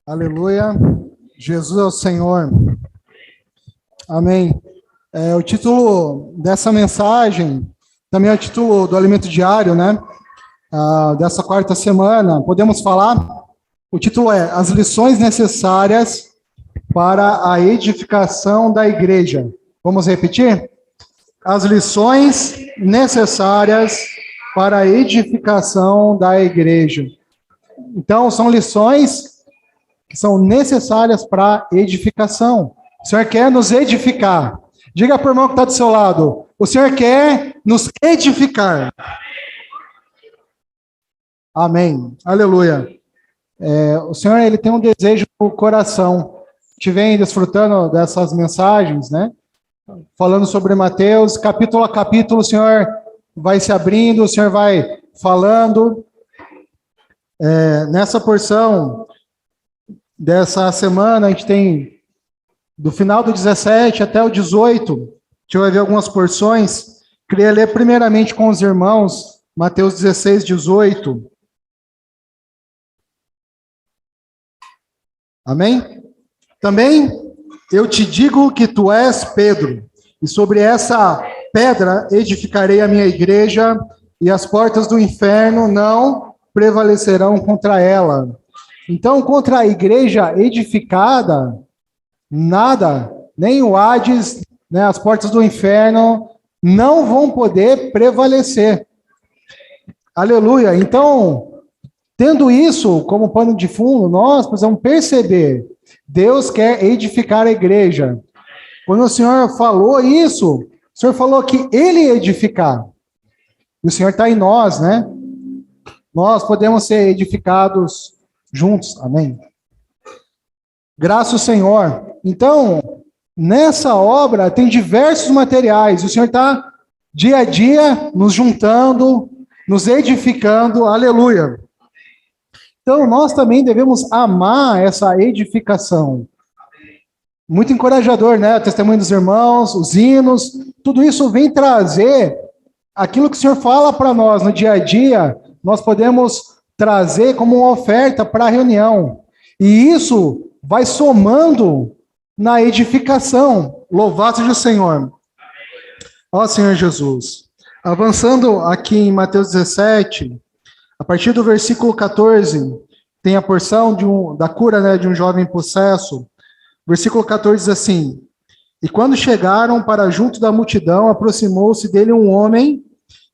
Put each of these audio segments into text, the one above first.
Aleluia. Jesus é o Senhor. Amém. O título dessa mensagem também é o título do alimento diário, né? Dessa quarta semana. Podemos falar? O título é As lições necessárias para a edificação da igreja. Vamos repetir? As lições necessárias para a edificação da igreja. Então, são lições que são necessárias para edificação. O Senhor quer nos edificar. Diga para o irmão que está do seu lado, o Senhor quer nos edificar. Amém. Aleluia. O Senhor, Ele tem um desejo no coração. Te vem desfrutando dessas mensagens, né? Falando sobre Mateus, capítulo a capítulo, o Senhor vai se abrindo, o Senhor vai falando. Nessa porção dessa semana, a gente tem do final do 17 até o 18, a gente vai ver algumas porções. Queria ler primeiramente com os irmãos, Mateus 16, 18. Amém? Também eu te digo que tu és Pedro, e sobre essa pedra edificarei a minha igreja, e as portas do inferno não prevalecerão contra ela. Então, contra a igreja edificada, nada, nem o Hades, né, as portas do inferno, não vão poder prevalecer. Aleluia. Então, tendo isso como pano de fundo, nós precisamos perceber, Deus quer edificar a igreja. Quando o Senhor falou isso, o Senhor falou que Ele ia edificar. E o Senhor está em nós, né? Nós podemos ser edificados juntos, amém? Graças ao Senhor. Então, nessa obra tem diversos materiais. O Senhor está dia a dia nos juntando, nos edificando, aleluia. Então, nós também devemos amar essa edificação. Muito encorajador, né? O testemunho dos irmãos, os hinos, tudo isso vem trazer aquilo que o Senhor fala para nós no dia a dia, nós podemos trazer como uma oferta para a reunião. E isso vai somando na edificação. Louvado seja o Senhor. Ó Senhor Jesus. Avançando aqui em Mateus 17, a partir do versículo 14, tem a porção da cura, né, de um jovem possesso. Versículo 14 diz assim: E quando chegaram para junto da multidão, aproximou-se dele um homem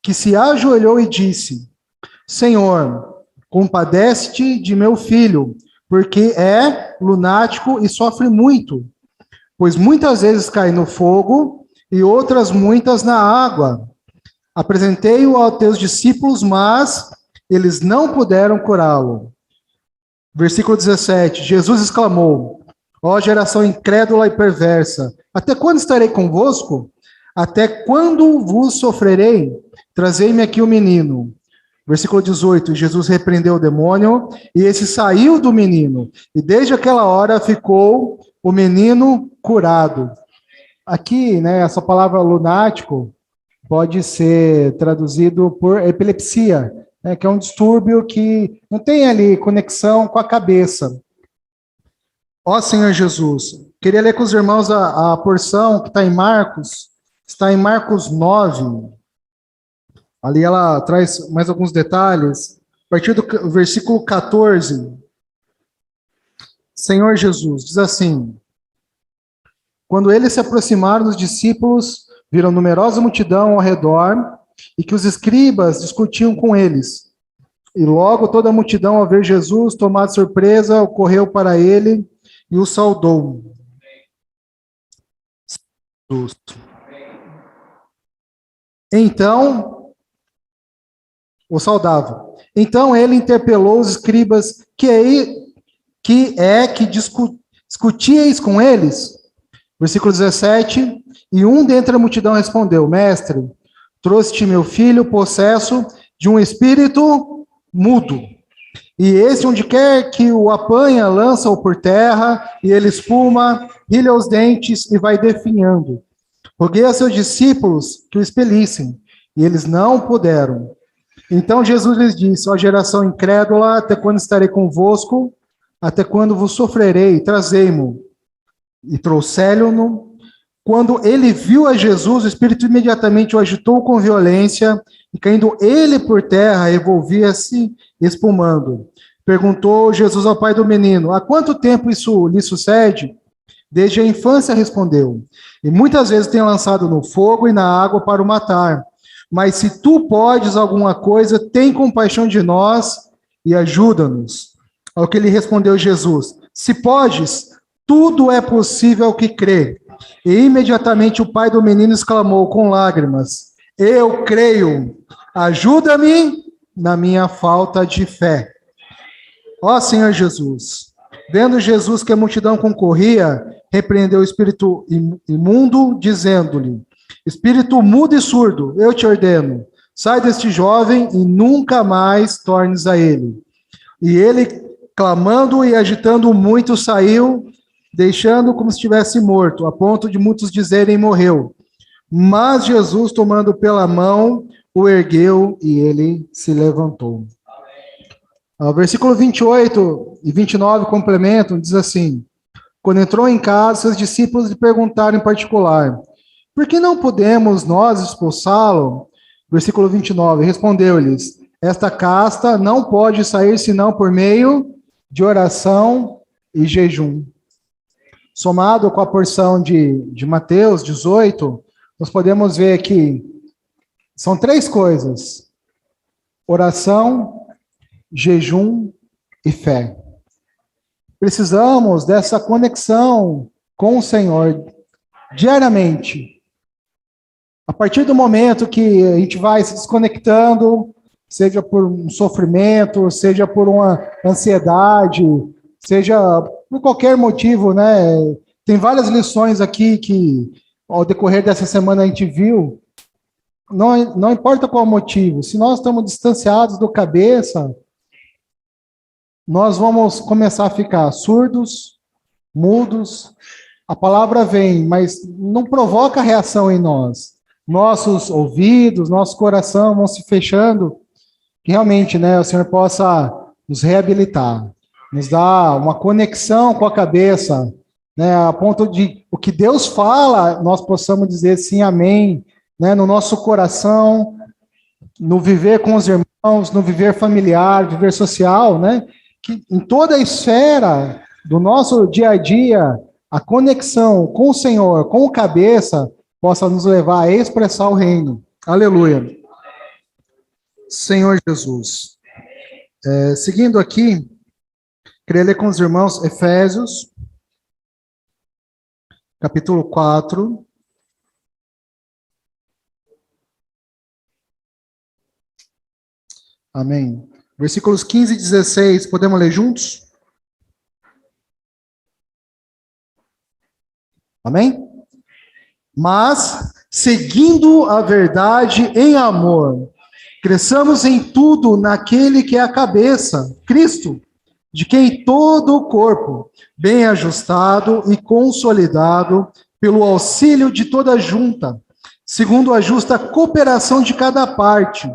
que se ajoelhou e disse: Senhor, compadece-te de meu filho, porque é lunático e sofre muito, pois muitas vezes cai no fogo e outras muitas na água. Apresentei-o aos teus discípulos, mas eles não puderam curá-lo. Versículo 17, Jesus exclamou: Ó geração incrédula e perversa, até quando estarei convosco? Até quando vos sofrerei? Trazei-me aqui o menino. Versículo 18, Jesus repreendeu o demônio, e esse saiu do menino, e desde aquela hora ficou o menino curado. Aqui, né, essa palavra lunático pode ser traduzido por epilepsia, né, que é um distúrbio que não tem ali conexão com a cabeça. Ó Senhor Jesus, queria ler com os irmãos a porção que está em Marcos 9. Ali ela traz mais alguns detalhes. A partir do versículo 14, Senhor Jesus, diz assim: Quando eles se aproximaram dos discípulos, viram numerosa multidão ao redor, e que os escribas discutiam com eles. E logo toda a multidão, ao ver Jesus, tomada de surpresa, correu para ele e o saudou. Então ele interpelou os escribas, que discutíeis com eles? Versículo 17, e um dentre a multidão respondeu: Mestre, trouxe-te meu filho possesso de um espírito mudo, e esse onde quer que o apanha, lança-o por terra, e ele espuma, rilha os dentes e vai definhando. Roguei a seus discípulos que o expelissem, e eles não puderam. Então Jesus lhes disse: Ó geração incrédula, até quando estarei convosco? Até quando vos sofrerei? Trazei-mo. E trouxeram-no. Quando ele viu a Jesus, o Espírito imediatamente o agitou com violência, e caindo ele por terra, revolvia-se, espumando. Perguntou Jesus ao pai do menino: há quanto tempo isso lhe sucede? Desde a infância, respondeu. E muitas vezes tem lançado no fogo e na água para o matar. Mas se tu podes alguma coisa, tem compaixão de nós e ajuda-nos. Ao que lhe respondeu Jesus: se podes, tudo é possível ao que crê. E imediatamente o pai do menino exclamou com lágrimas: eu creio, ajuda-me na minha falta de fé. Ó Senhor Jesus, vendo Jesus que a multidão concorria, repreendeu o espírito imundo, dizendo-lhe: espírito mudo e surdo, eu te ordeno, sai deste jovem e nunca mais tornes a ele. E ele, clamando e agitando muito, saiu, deixando como se estivesse morto, a ponto de muitos dizerem: morreu. Mas Jesus, tomando pela mão, o ergueu e ele se levantou. O versículo 28 e 29 complementam, diz assim: quando entrou em casa, seus discípulos lhe perguntaram em particular: por que não podemos nós expulsá-lo? Versículo 29, respondeu-lhes: esta casta não pode sair senão por meio de oração e jejum. Somado com a porção de Mateus 18, nós podemos ver que são três coisas: oração, jejum e fé. Precisamos dessa conexão com o Senhor diariamente. A partir do momento que a gente vai se desconectando, seja por um sofrimento, seja por uma ansiedade, seja por qualquer motivo, né? Tem várias lições aqui que, ao decorrer dessa semana, a gente viu. Não importa qual motivo, se nós estamos distanciados do cabeça, nós vamos começar a ficar surdos, mudos. A palavra vem, mas não provoca reação em nós. Nossos ouvidos, nosso coração vão se fechando. Que realmente, né, o Senhor possa nos reabilitar, nos dar uma conexão com a cabeça, né, a ponto de o que Deus fala, nós possamos dizer sim, amém, né, no nosso coração, no viver com os irmãos, no viver familiar, viver social, né, que em toda a esfera do nosso dia a dia, a conexão com o Senhor, com o cabeça, possa nos levar a expressar o reino. Aleluia. Senhor Jesus. Seguindo aqui, queria ler com os irmãos Efésios, capítulo 4. Amém. Versículos 15 e 16, podemos ler juntos? Amém? Mas, seguindo a verdade em amor, cresçamos em tudo naquele que é a cabeça, Cristo, de quem todo o corpo, bem ajustado e consolidado pelo auxílio de toda junta, segundo a justa cooperação de cada parte,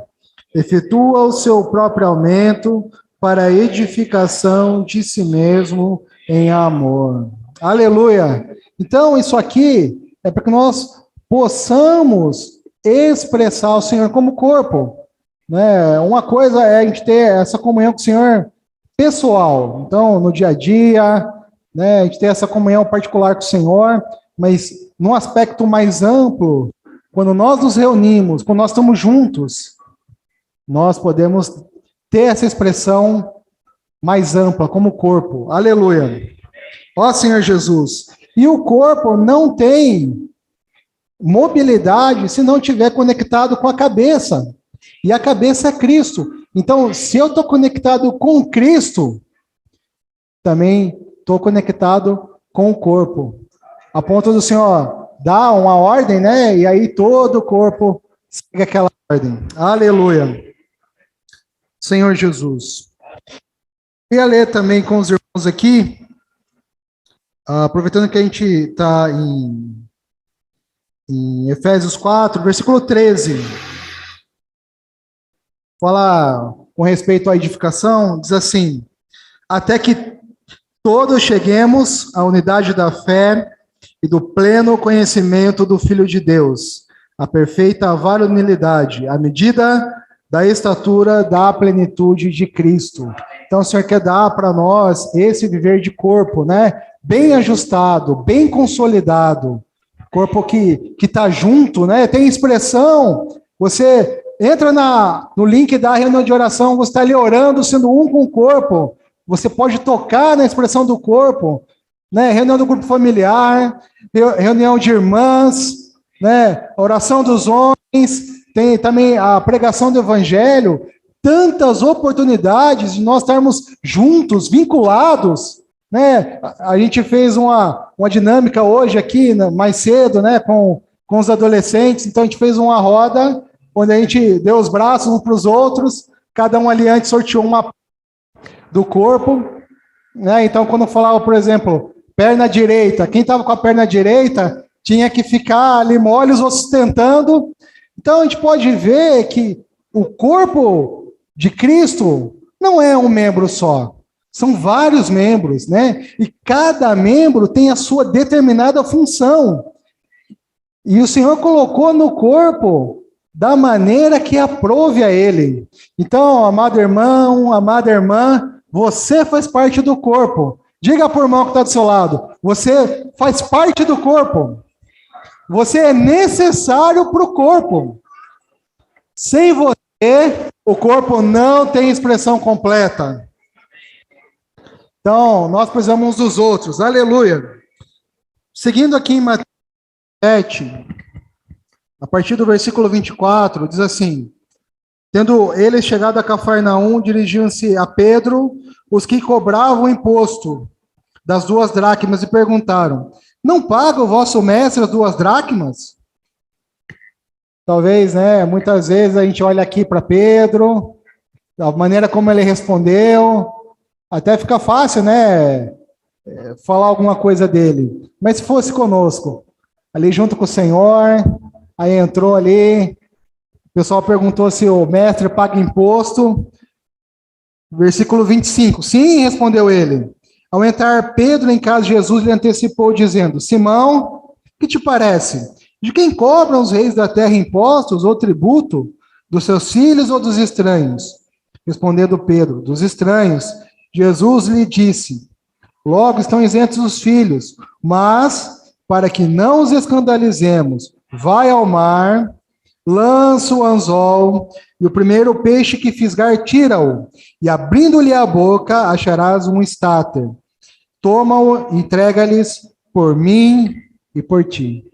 efetua o seu próprio aumento para a edificação de si mesmo em amor. Aleluia! Então, isso aqui é para que nós possamos expressar o Senhor como corpo. Né? Uma coisa é a gente ter essa comunhão com o Senhor pessoal. Então, no dia a dia, né, a gente ter essa comunhão particular com o Senhor, mas num aspecto mais amplo, quando nós nos reunimos, quando nós estamos juntos, nós podemos ter essa expressão mais ampla, como corpo. Aleluia. Ó Senhor Jesus. E o corpo não tem mobilidade se não estiver conectado com a cabeça. E a cabeça é Cristo. Então, se eu estou conectado com Cristo, também estou conectado com o corpo. A ponto do Senhor dar uma ordem, né? E aí todo o corpo segue aquela ordem. Aleluia. Senhor Jesus. Queria ler também com os irmãos aqui, aproveitando que a gente está em Efésios 4, versículo 13. Fala com respeito à edificação, diz assim: até que todos cheguemos à unidade da fé e do pleno conhecimento do Filho de Deus, a perfeita varonilidade, à medida da estatura da plenitude de Cristo. Então, o Senhor quer dar para nós esse viver de corpo, né? Bem ajustado, bem consolidado. Corpo que está junto, né? Tem expressão. Você entra no link da reunião de oração, você está ali orando, sendo um com o corpo. Você pode tocar na expressão do corpo, né? Reunião do grupo familiar, reunião de irmãs, né? Oração dos homens, tem também a pregação do evangelho, tantas oportunidades de nós estarmos juntos, vinculados, né? A gente fez uma dinâmica hoje aqui, né, mais cedo, né, com os adolescentes, então a gente fez uma roda, onde a gente deu os braços uns para os outros, cada um ali antes sorteou uma do corpo, né? Então quando eu falava, por exemplo, perna direita, quem estava com a perna direita tinha que ficar ali mole, os outros sustentando. Então a gente pode ver que o corpo de Cristo não é um membro só, são vários membros, né? E cada membro tem a sua determinada função. E o Senhor colocou no corpo da maneira que aprove a ele. Então, amado irmão, amada irmã, você faz parte do corpo. Diga para o irmão que está do seu lado, você faz parte do corpo. Você é necessário para o corpo. Sem você, o corpo não tem expressão completa. Então, nós precisamos uns dos outros. Aleluia. Seguindo aqui em Mateus 7, a partir do versículo 24, diz assim: tendo eles chegado a Cafarnaum, dirigiam-se a Pedro os que cobravam o imposto das 2 dracmas e perguntaram: não paga o vosso mestre as 2 dracmas? Talvez, né, muitas vezes a gente olha aqui para Pedro, da maneira como ele respondeu, até fica fácil, né, falar alguma coisa dele. Mas se fosse conosco, ali junto com o Senhor, aí entrou ali, o pessoal perguntou se o mestre paga imposto. Versículo 25. Sim, respondeu ele. Ao entrar Pedro em casa de Jesus, lhe antecipou, dizendo: Simão, que te parece? De quem cobram os reis da terra impostos ou tributo? Dos seus filhos ou dos estranhos? Respondendo Pedro: dos estranhos. Jesus lhe disse: logo estão isentos os filhos, mas, para que não os escandalizemos, vai ao mar, lança o anzol, e o primeiro peixe que fisgar, tira-o, e abrindo-lhe a boca, acharás um estáter. Toma-o, entrega-lhes por mim e por ti.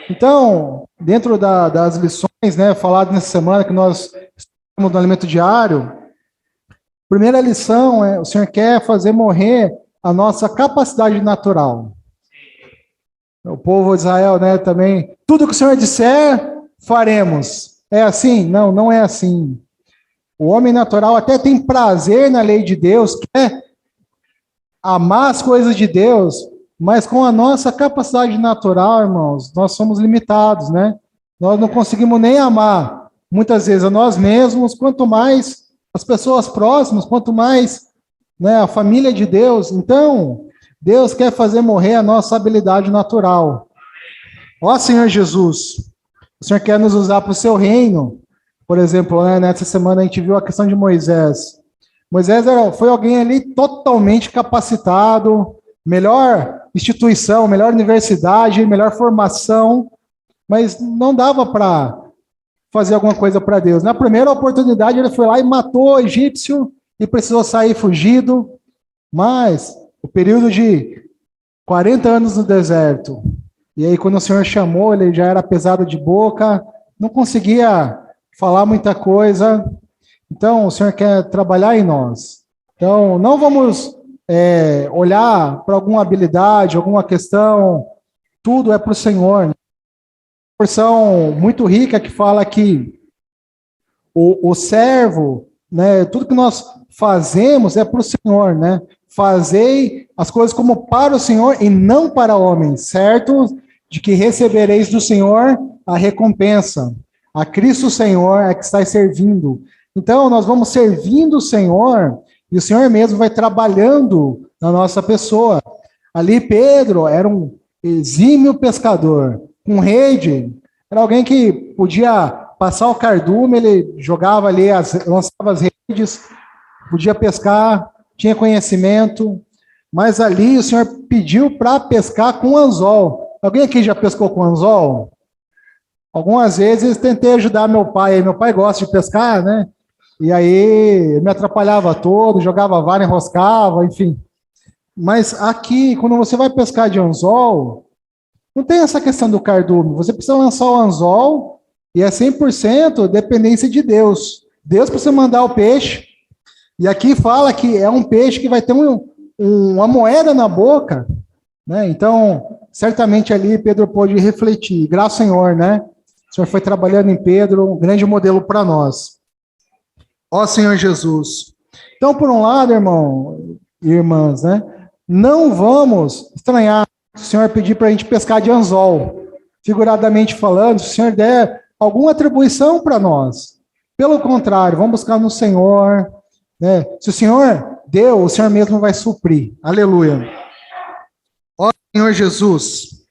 Então, dentro das lições, né, faladas nessa semana que nós estamos no alimento diário, primeira lição é: o Senhor quer fazer morrer a nossa capacidade natural. O povo de Israel, né, também, tudo que o Senhor disser, faremos. É assim? Não, não é assim. O homem natural até tem prazer na lei de Deus, quer amar as coisas de Deus, mas com a nossa capacidade natural, irmãos, nós somos limitados, né? Nós não conseguimos nem amar, muitas vezes, a nós mesmos, quanto mais as pessoas próximas, quanto mais, né, a família de Deus. Então, Deus quer fazer morrer a nossa habilidade natural. Ó Senhor Jesus, o Senhor quer nos usar para o seu reino. Por exemplo, né, nessa semana a gente viu a questão de Moisés. Moisés foi alguém ali totalmente capacitado, melhor instituição, melhor universidade, melhor formação, mas não dava para fazer alguma coisa para Deus. Na primeira oportunidade ele foi lá e matou o egípcio e precisou sair fugido, mas o período de 40 anos no deserto, e aí quando o Senhor chamou, ele já era pesado de boca, não conseguia falar muita coisa. Então o Senhor quer trabalhar em nós. Então não vamos olhar para alguma habilidade, alguma questão, tudo é para o Senhor. Né? Porção muito rica que fala que o servo, né, tudo que nós fazemos é para o Senhor, né? Fazei as coisas como para o Senhor e não para homens, certo? De que recebereis do Senhor a recompensa. A Cristo Senhor é que está servindo. Então, nós vamos servindo o Senhor E o Senhor mesmo vai trabalhando na nossa pessoa. Ali Pedro era um exímio pescador, com rede, era alguém que podia passar o cardume, ele jogava ali, lançava as redes, podia pescar, tinha conhecimento, mas ali o Senhor pediu para pescar com anzol. Alguém aqui já pescou com anzol? Algumas vezes tentei ajudar meu pai gosta de pescar, né? E aí me atrapalhava todo, jogava vara, enroscava, enfim. Mas aqui, quando você vai pescar de anzol, não tem essa questão do cardume. Você precisa lançar o anzol e é 100% dependência de Deus. Deus precisa mandar o peixe. E aqui fala que é um peixe que vai ter uma moeda na boca, né? Então, certamente ali Pedro pôde refletir. Graças ao Senhor, né? O Senhor foi trabalhando em Pedro, um grande modelo para nós. Ó Senhor Jesus. Então, por um lado, irmão e irmãs, né? Não vamos estranhar se o Senhor pedir para a gente pescar de anzol. Figuradamente falando, se o Senhor der alguma atribuição para nós. Pelo contrário, vamos buscar no Senhor, né? Se o Senhor deu, o Senhor mesmo vai suprir. Aleluia. Ó Senhor Jesus.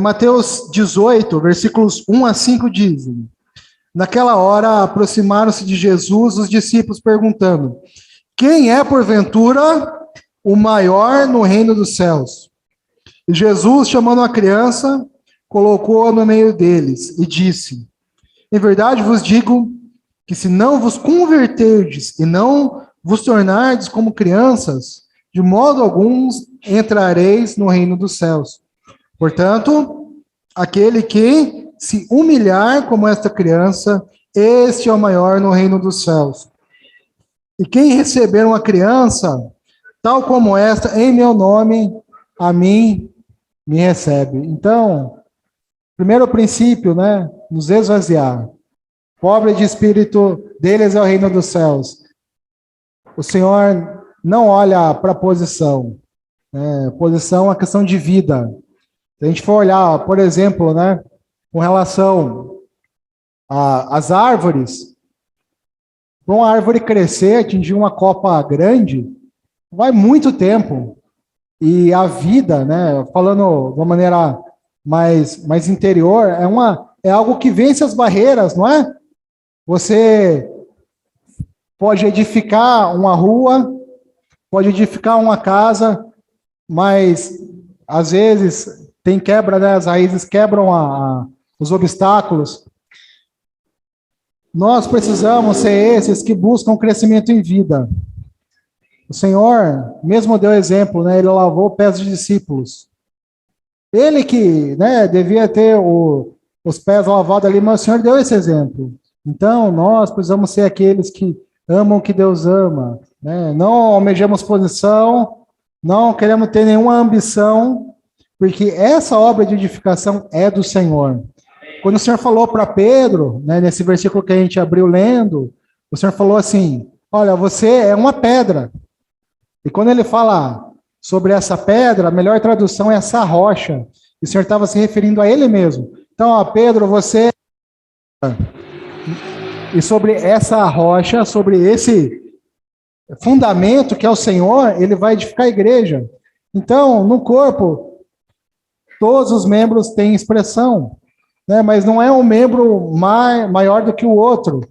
Mateus 18, versículos 1 a 5 dizem: naquela hora aproximaram-se de Jesus os discípulos perguntando: quem é porventura o maior no reino dos céus? E Jesus, chamando a criança, colocou-a no meio deles e disse: em verdade vos digo que se não vos converterdes e não vos tornardes como crianças, de modo algum entrareis no reino dos céus. Portanto, aquele que se humilhar como esta criança, este é o maior no reino dos céus. E quem receber uma criança, tal como esta, em meu nome, a mim me recebe. Então, primeiro princípio, né? Nos esvaziar. Pobre de espírito, deles é o reino dos céus. O Senhor não olha para a posição. Posição é uma questão de vida. Se a gente for olhar, por exemplo, né, com relação às árvores, para uma árvore crescer, atingir uma copa grande, vai muito tempo. E a vida, né, falando de uma maneira mais interior, é algo que vence as barreiras, não é? Você pode edificar uma rua, pode edificar uma casa, mas às vezes tem quebra, né? As raízes quebram os obstáculos. Nós precisamos ser esses que buscam crescimento em vida. O Senhor mesmo deu exemplo, né? Ele lavou pés de discípulos. Ele que, né, devia ter os pés lavados ali, mas o Senhor deu esse exemplo. Então, nós precisamos ser aqueles que amam o que Deus ama, né? Não almejamos posição, não queremos ter nenhuma ambição, porque essa obra de edificação é do Senhor. Quando o Senhor falou para Pedro, né, nesse versículo que a gente abriu lendo, o Senhor falou assim: olha, você é uma pedra. E quando ele fala sobre essa pedra, a melhor tradução é essa rocha. E o Senhor estava se referindo a ele mesmo. Então, ó, Pedro, você... E sobre essa rocha, sobre esse fundamento que é o Senhor, ele vai edificar a igreja. Então, no corpo, todos os membros têm expressão, né? Mas não é um membro maior do que o outro.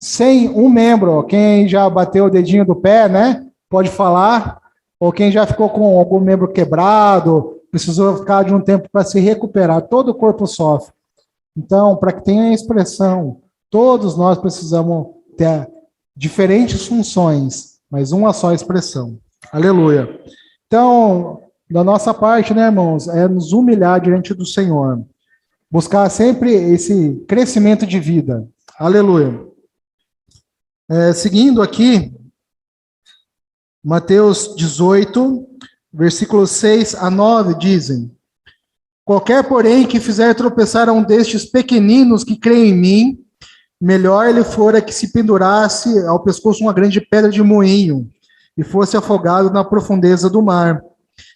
Sem um membro, quem já bateu o dedinho do pé, né? Pode falar, ou quem já ficou com algum membro quebrado, precisou ficar de um tempo para se recuperar, todo o corpo sofre. Então, para que tenha expressão, todos nós precisamos ter diferentes funções, mas uma só expressão. Aleluia. Então, da nossa parte, né, irmãos, é nos humilhar diante do Senhor. Buscar sempre esse crescimento de vida. Aleluia. Seguindo aqui, Mateus 18, versículos 6 a 9, dizem: qualquer, porém, que fizer tropeçar a um destes pequeninos que creem em mim, melhor ele fora que se pendurasse ao pescoço uma grande pedra de moinho e fosse afogado na profundeza do mar.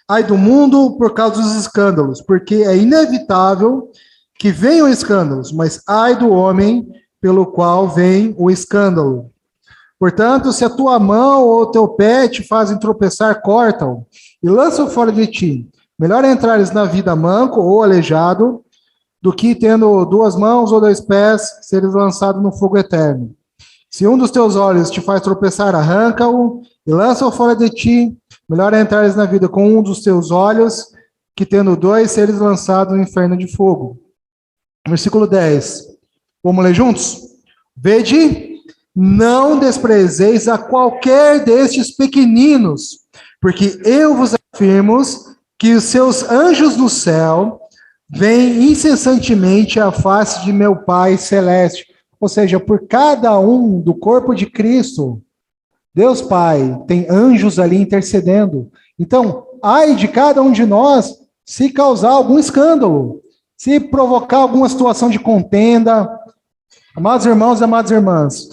Ai do mundo por causa dos escândalos, porque é inevitável que venham escândalos, mas ai do homem pelo qual vem o escândalo. Portanto, se a tua mão ou o teu pé te fazem tropeçar, corta-o e lança-o fora de ti. Melhor é entrares na vida manco ou aleijado, do que tendo duas mãos ou dois pés, seres lançado no fogo eterno. Se um dos teus olhos te faz tropeçar, arranca-o e lança-o fora de ti. Melhor é entrares na vida com um dos teus olhos, que tendo dois, seres lançado no inferno de fogo. Versículo 10. Vamos ler juntos? Vede, não desprezeis a qualquer destes pequeninos, porque eu vos afirmo que os seus anjos no céu veem incessantemente a face de meu Pai celeste. Ou seja, por cada um do corpo de Cristo, Deus Pai tem anjos ali intercedendo. Então, ai de cada um de nós se causar algum escândalo, se provocar alguma situação de contenda. Amados irmãos e amadas irmãs,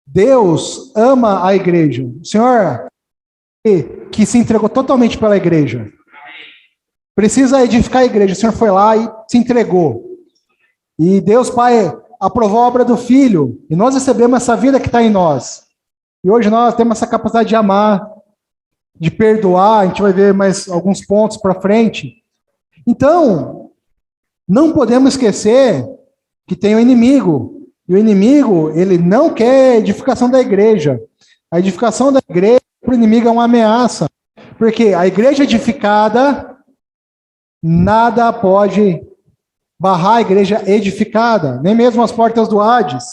Deus ama a igreja. O Senhor que se entregou totalmente pela igreja. Precisa edificar a igreja. O Senhor foi lá e se entregou. E Deus Pai aprovou a obra do Filho. E nós recebemos essa vida que está em nós. E hoje nós temos essa capacidade de amar, de perdoar. A gente vai ver mais alguns pontos para frente. Então, não podemos esquecer que tem o inimigo. E o inimigo, ele não quer a edificação da igreja. A edificação da igreja para o inimigo é uma ameaça. Porque a igreja edificada, nada pode barrar a igreja edificada, nem mesmo as portas do Hades.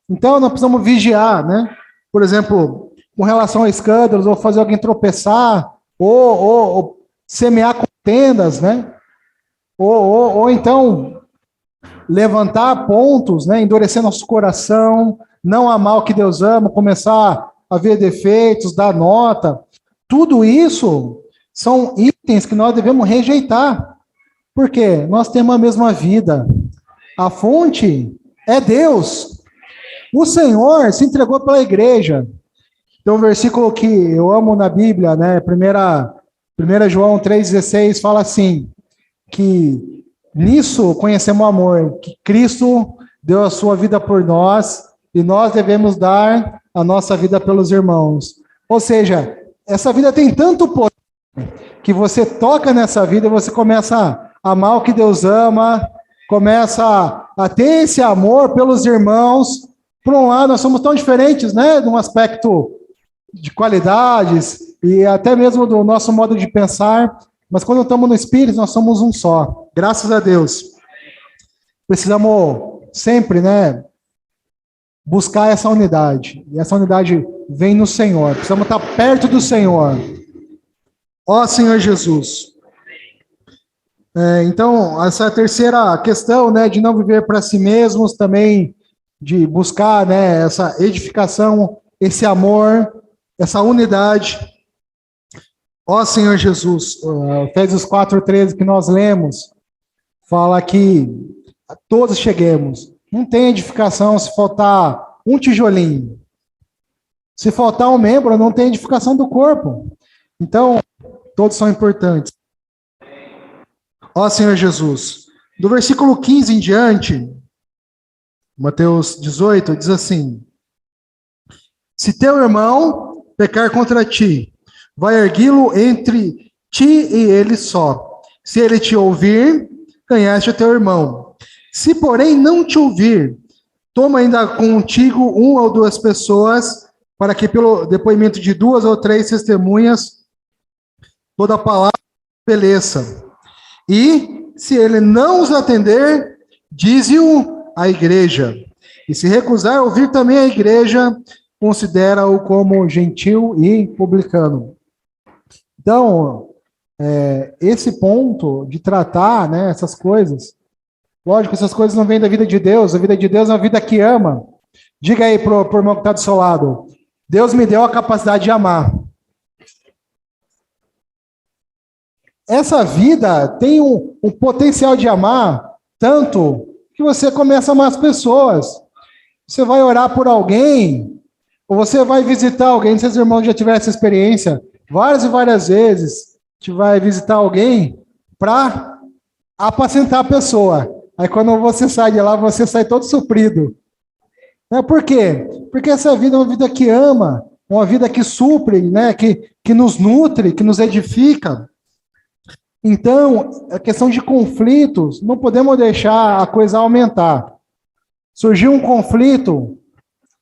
Então, nós precisamos vigiar, né? Por exemplo, com relação a escândalos, ou fazer alguém tropeçar, ou semear contendas, né? Ou então levantar pontos, né? Endurecer nosso coração, não amar o que Deus ama, começar a ver defeitos, dar nota. Tudo isso são itens que nós devemos rejeitar. Por quê? Nós temos a mesma vida. A fonte é Deus. O Senhor se entregou pela igreja. Então, o versículo que eu amo na Bíblia, né? 1 João 3,16 fala assim, que nisso conhecemos o amor, que Cristo deu a sua vida por nós e nós devemos dar a nossa vida pelos irmãos. Ou seja, essa vida tem tanto poder que você toca nessa vida e você começa a amar o que Deus ama, começa a ter esse amor pelos irmãos. Por um lado, nós somos tão diferentes, né, de um aspecto de qualidades e até mesmo do nosso modo de pensar, mas quando estamos no Espírito, nós somos um só. Graças a Deus. Precisamos sempre, né, buscar essa unidade. E essa unidade vem no Senhor. Precisamos estar perto do Senhor. Ó Senhor Jesus. Então, essa terceira questão, né, de não viver para si mesmos, também de buscar, né, essa edificação, esse amor, essa unidade. Ó Senhor Jesus, Efésios 4:13 que nós lemos, fala que todos cheguemos. Não tem edificação se faltar um tijolinho. Se faltar um membro, não tem edificação do corpo. Então, todos são importantes. Ó Senhor Jesus, do versículo 15 em diante, Mateus 18, diz assim: se teu irmão pecar contra ti, vai ergui-lo entre ti e ele só. Se ele te ouvir, ganhaste o teu irmão. Se, porém, não te ouvir, toma ainda contigo uma ou duas pessoas, para que pelo depoimento de duas ou três testemunhas, toda a palavra estabeleça. E, se ele não os atender, dize-o à igreja. E se recusar ouvir também a igreja, considera-o como gentil e publicano. Então, esse ponto de tratar, né, essas coisas, lógico, essas coisas não vêm da vida de Deus, a vida de Deus é uma vida que ama. Diga aí pro irmão que está do seu lado, Deus me deu a capacidade de amar. Essa vida tem um potencial de amar, tanto que você começa a amar as pessoas. Você vai orar por alguém, ou você vai visitar alguém, não sei se os irmãos já tiveram essa experiência, várias e várias vezes, você vai visitar alguém para apacentar a pessoa. Aí quando você sai de lá, você sai todo suprido. Por quê? Porque essa vida é uma vida que ama, uma vida que supre, né? Que nos nutre, que nos edifica. Então, a questão de conflitos, não podemos deixar a coisa aumentar. Surgiu um conflito,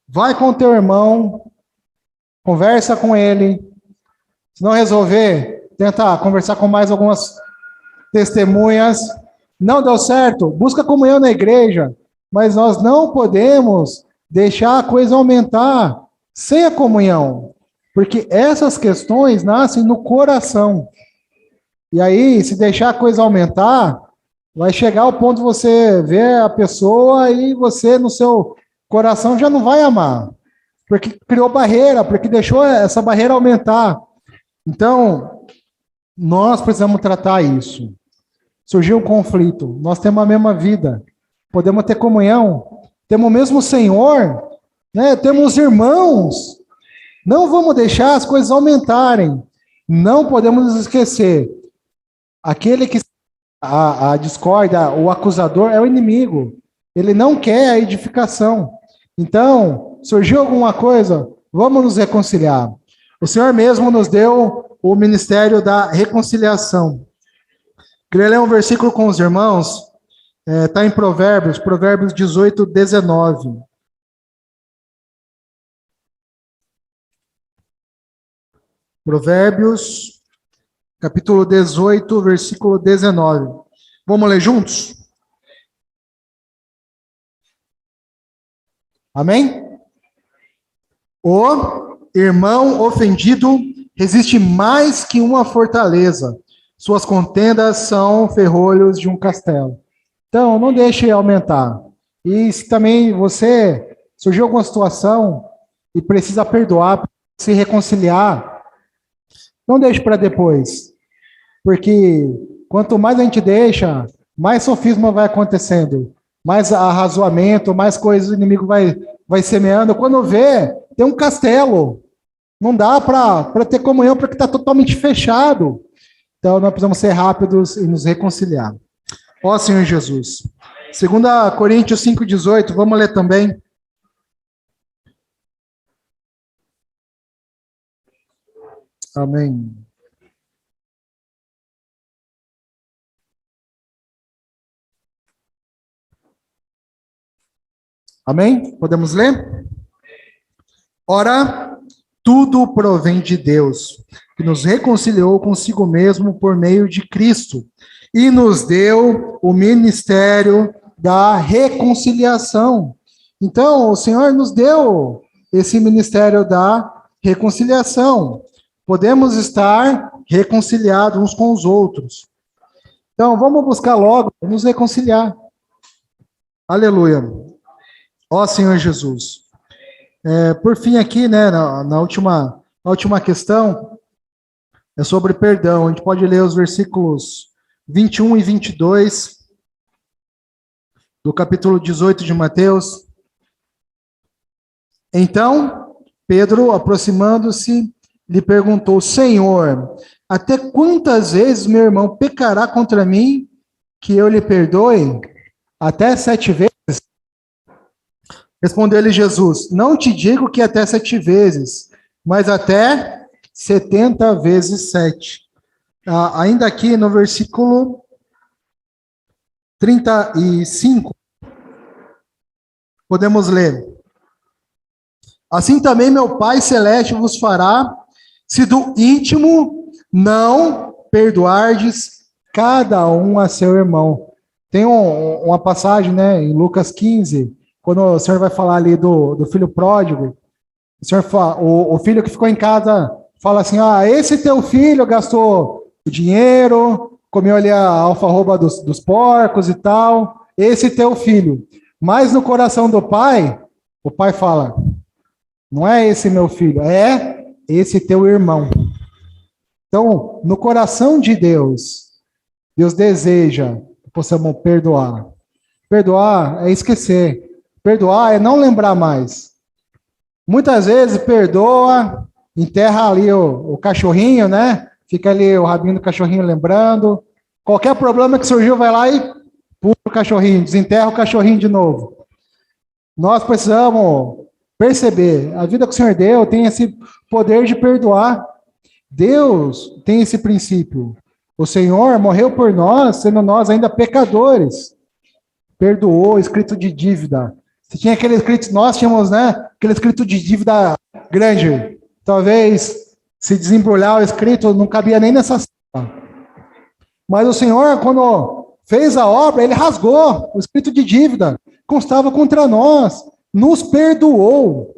vai com o teu irmão, conversa com ele. Se não resolver, tenta conversar com mais algumas testemunhas. Não deu certo, busca comunhão na igreja. Mas nós não podemos deixar a coisa aumentar sem a comunhão. Porque essas questões nascem no coração. E aí, se deixar a coisa aumentar, vai chegar ao ponto de você ver a pessoa e você, no seu coração, já não vai amar. Porque criou barreira, porque deixou essa barreira aumentar. Então, nós precisamos tratar isso. Surgiu um conflito, nós temos a mesma vida, podemos ter comunhão, temos o mesmo Senhor, né? Temos irmãos. Não vamos deixar as coisas aumentarem. Não podemos nos esquecer. Aquele que a discórdia, o acusador, é o inimigo. Ele não quer a edificação. Então, surgiu alguma coisa, vamos nos reconciliar. O Senhor mesmo nos deu o ministério da reconciliação. Queria ler um versículo com os irmãos, está em Provérbios 18, 19. Provérbios, capítulo 18, versículo 19. Vamos ler juntos? Amém? O irmão ofendido resiste mais que uma fortaleza. Suas contendas são ferrolhos de um castelo. Então, não deixe aumentar. E se também você surgiu alguma situação e precisa perdoar, se reconciliar, não deixe para depois. Porque quanto mais a gente deixa, mais sofisma vai acontecendo, mais arrazoamento, mais coisas o inimigo vai semeando. Quando vê, tem um castelo. Não dá para ter comunhão porque está totalmente fechado. Então, nós precisamos ser rápidos e nos reconciliar. Ó Senhor Jesus. 2 Coríntios 5,18, vamos ler também. Amém. Amém? Podemos ler? Ora, tudo provém de Deus, que nos reconciliou consigo mesmo por meio de Cristo, e nos deu o ministério da reconciliação. Então, o Senhor nos deu esse ministério da reconciliação. Podemos estar reconciliados uns com os outros. Então, vamos buscar logo nos reconciliar. Aleluia. Ó Senhor Jesus. Por fim aqui, né, na última questão, é sobre perdão. A gente pode ler os versículos 21 e 22 do capítulo 18 de Mateus. Então, Pedro, aproximando-se, lhe perguntou: Senhor, até quantas vezes meu irmão pecará contra mim que eu lhe perdoe? Até 7 vezes? Respondeu-lhe Jesus: não te digo que até 7 vezes, mas até 70 vezes 7. Ainda aqui no versículo 35, podemos ler: assim também meu Pai Celeste vos fará, se do íntimo não perdoardes cada um a seu irmão. Tem uma passagem, né, em Lucas 15, quando o Senhor vai falar ali do filho pródigo, o Senhor fala, o filho que ficou em casa fala assim: esse teu filho gastou o dinheiro, comeu ali a alfarroba dos porcos e tal, esse teu filho. Mas no coração do pai, o pai fala: não é esse meu filho, é esse teu irmão. Então, no coração de Deus, Deus deseja que possamos perdoar. Perdoar é esquecer. Perdoar é não lembrar mais. Muitas vezes perdoa, enterra ali o cachorrinho, né? Fica ali o rabinho do cachorrinho lembrando. Qualquer problema que surgiu, vai lá e pula o cachorrinho, desenterra o cachorrinho de novo. Nós precisamos perceber, a vida que o Senhor deu tem esse poder de perdoar. Deus tem esse princípio. O Senhor morreu por nós, sendo nós ainda pecadores. Perdoou, escrito de dívida. Se tinha aquele escrito, nós tínhamos, né? Aquele escrito de dívida grande. Talvez, se desembrulhar o escrito, não cabia nem nessa sala. Mas o Senhor, quando fez a obra, ele rasgou o escrito de dívida. Constava contra nós. Nos perdoou.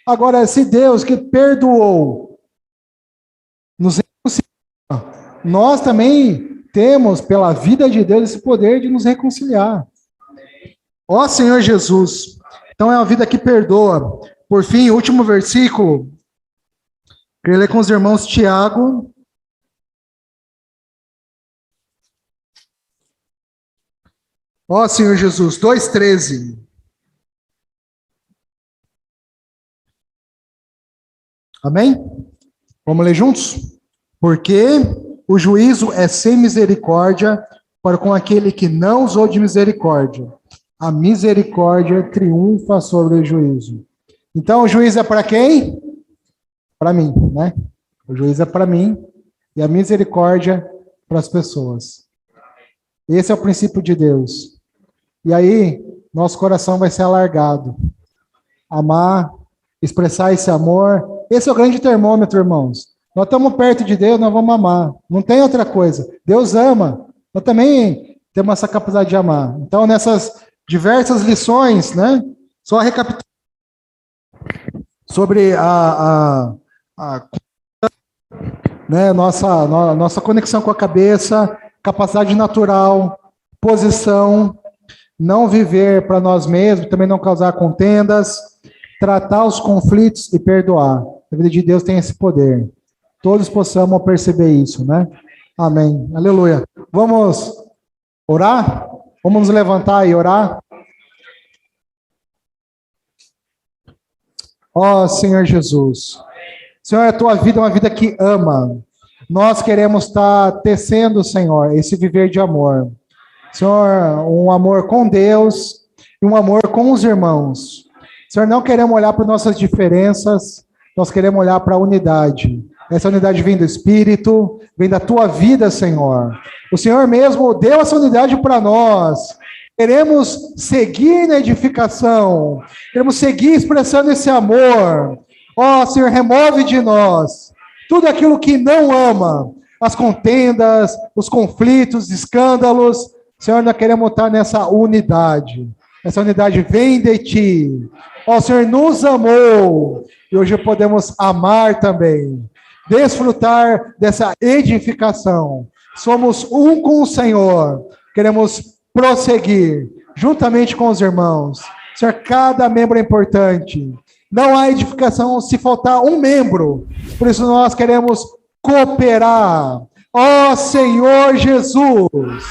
Agora, se Deus que perdoou nos reconciliar, nós também temos, pela vida de Deus, esse poder de nos reconciliar. Ó Senhor Jesus, então é uma vida que perdoa. Por fim, o último versículo, queria ler com os irmãos Tiago. Ó Senhor Jesus, 2,13. Amém? Vamos ler juntos? Porque o juízo é sem misericórdia para com aquele que não usou de misericórdia. A misericórdia triunfa sobre o juízo. Então, o juízo é para quem? Para mim, né? O juízo é para mim e a misericórdia para as pessoas. Esse é o princípio de Deus. E aí, nosso coração vai ser alargado. Amar, expressar esse amor. Esse é o grande termômetro, irmãos. Nós estamos perto de Deus, nós vamos amar. Não tem outra coisa. Deus ama. Nós também temos essa capacidade de amar. Então, nessas diversas lições, né? Só recapitulando sobre né, nossa conexão com a cabeça, capacidade natural, posição, não viver para nós mesmos, também não causar contendas, tratar os conflitos e perdoar. A vida de Deus tem esse poder. Todos possamos perceber isso, né? Amém. Aleluia. Vamos orar? Vamos nos levantar e orar? Ó Senhor Jesus, Senhor, a tua vida é uma vida que ama. Nós queremos estar tecendo, Senhor, esse viver de amor. Senhor, um amor com Deus e um amor com os irmãos. Senhor, não queremos olhar para nossas diferenças, nós queremos olhar para a unidade. Essa unidade vem do Espírito, vem da tua vida, Senhor. O Senhor mesmo deu essa unidade para nós. Queremos seguir na edificação, queremos seguir expressando esse amor. Ó, Senhor, remove de nós tudo aquilo que não ama, as contendas, os conflitos, escândalos. Senhor, nós queremos estar nessa unidade. Essa unidade vem de ti. Ó, Senhor, nos amou e hoje podemos amar também. Desfrutar dessa edificação. Somos um com o Senhor. Queremos prosseguir juntamente com os irmãos. Senhor, cada membro é importante. Não há edificação se faltar um membro. Por isso nós queremos cooperar. Ó Senhor Jesus.